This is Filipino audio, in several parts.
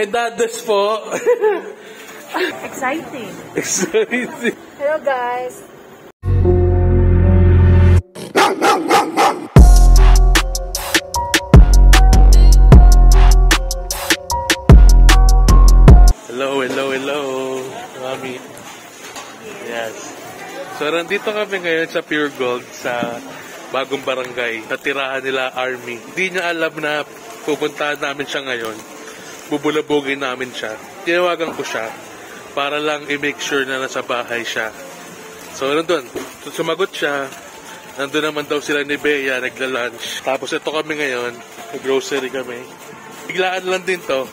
Dadas po. Exciting. Exciting. Hello guys. Hello, Mami. Yes. So, nandito kami ngayon sa Pure Gold sa bagong barangay. Natirahan nila Army. Hindi niya alam na pupuntahan namin siya ngayon. Bubulabugin namin siya. Tinawagan ko siya para lang i-make sure na nasa bahay siya. So, nandun. Sumagot siya. Nandun naman daw sila ni Bea, nagla-lunch. Tapos ito kami ngayon. Grocery kami. Biglaan lang din to.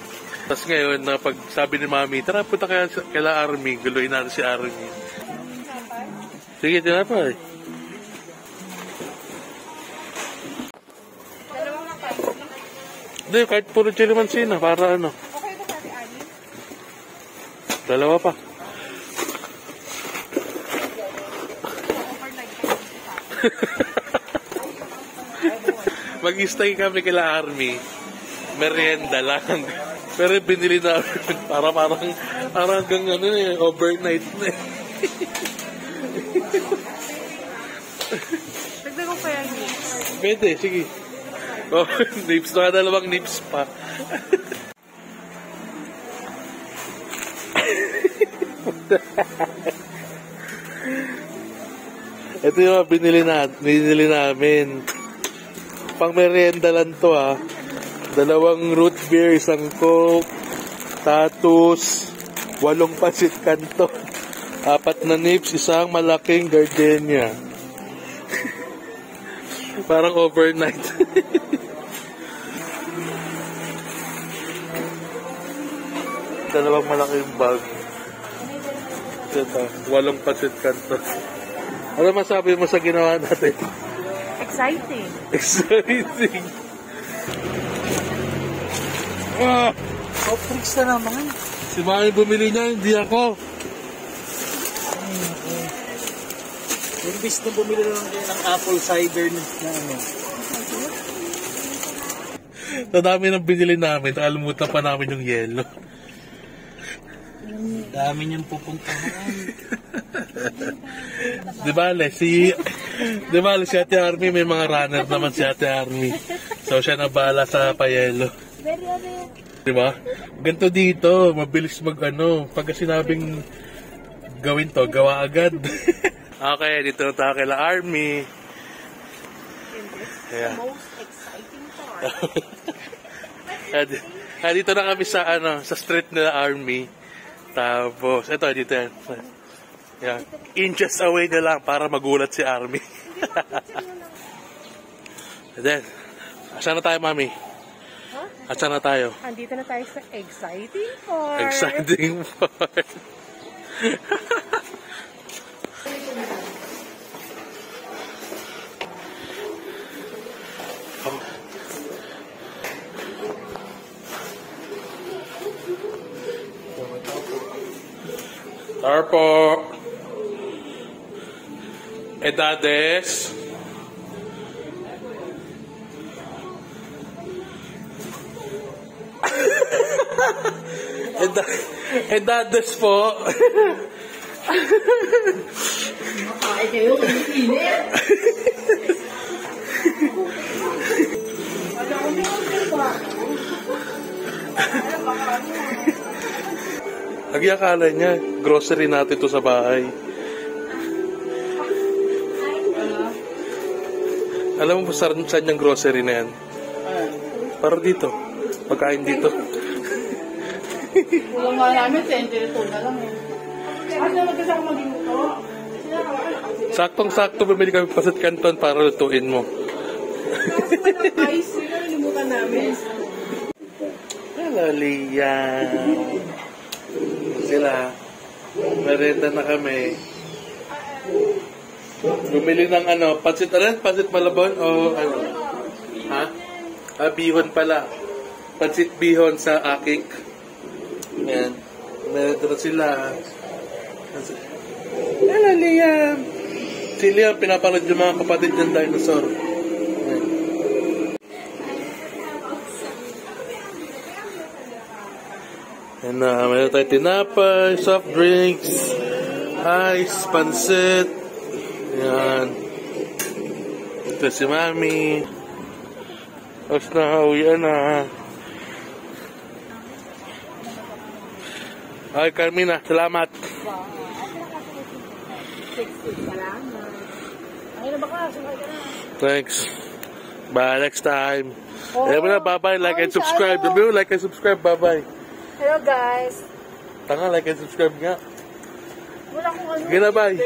Tapos ngayon, pag sabi ni Mami, tara, punta kaya Army. Guluhin natin si Army. Sige, tinapay. Hindi, kahit puro chili mansina, para ano. Okay ba sabi Army? Dalawa pa. Mag-stay kami kila Army. Merienda lang. Pero binili namin para hanggang ano eh, overnight na eh. Dagdag ko kaya nips. Pwede, sige. Oh, nips na, dalawang nips pa. Ito yung binili namin. Pang merienda lang to ah. 2 root beer, 1 Coke, Tatus, 8 pasit kanto, 4 na nips, 1 malaking gardenia. Parang overnight. Dalawang malaking bag. Ito, 8 pasit kanto. Ano masabi mo sa ginawa natin? Exciting. Exciting. Freaks na naman. Si Mami bumili niya, hindi ako. Imbis na bumili lang kayo ng apple cider na ano. Sa dami ng binili namin, nakalimutan pa namin yung yelo. Dami niyang pupuntahan. Di ba si Ate Army, may mga runner naman si Ate Army. So siya na bahala sa payelo. Diba? Ganito dito, mabilis pagka sinabing gawin to, gawa agad. Okay, dito na tayo kay Army. Yeah. Most exciting part. Dito na kami sa sa street nila Army. Tapos, ito, dito yan. Yeah. Inches away na lang para magulat si Army. And then, asan na tayo, Mami? Asan na tayo? Andito na tayo sa exciting part. Exciting part. Tarpo. Edades. Edades po. Ay, kayo, init. Lagi akala niya, grocery natin to sa bahay. Alam mo saan yung grocery na yan? Para dito. Pagkain dito. Walang nga namin, sentry ito na lang eh. Ano naman kasi ako magluto? Saktong-sakto bumili kami pasit kanton para lutuin mo. Ice, sila nilimutan namin. Laliyan. Sila. Merenda na kami. Bumili ng pasit malabon o ano? Ha? Bihon pala. Pasit bihon sa akik. Ayan. Merenda na sila. Laliyan. Sila pinapanood yung mga kapatid ng dinosaur. And mayroon tayo tinapay, soft drinks, ice, pansit. Yan. Ito si Mami. Tapos na, uwian na. Ay, Carmina, salamat. Salamat. Ayun na ba ka? Sumay ka na. Thanks. Bye, next time. Ayan mo na, bye-bye. Like and subscribe. Sabi mo, like and subscribe. Bye-bye. Hello guys. Tanga, like and subscribe nga. Wala akong ano. Sige na, bye.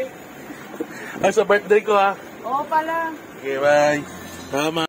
Ay, sa birthday ko, ha. Oo pala. Okay, bye. Tama.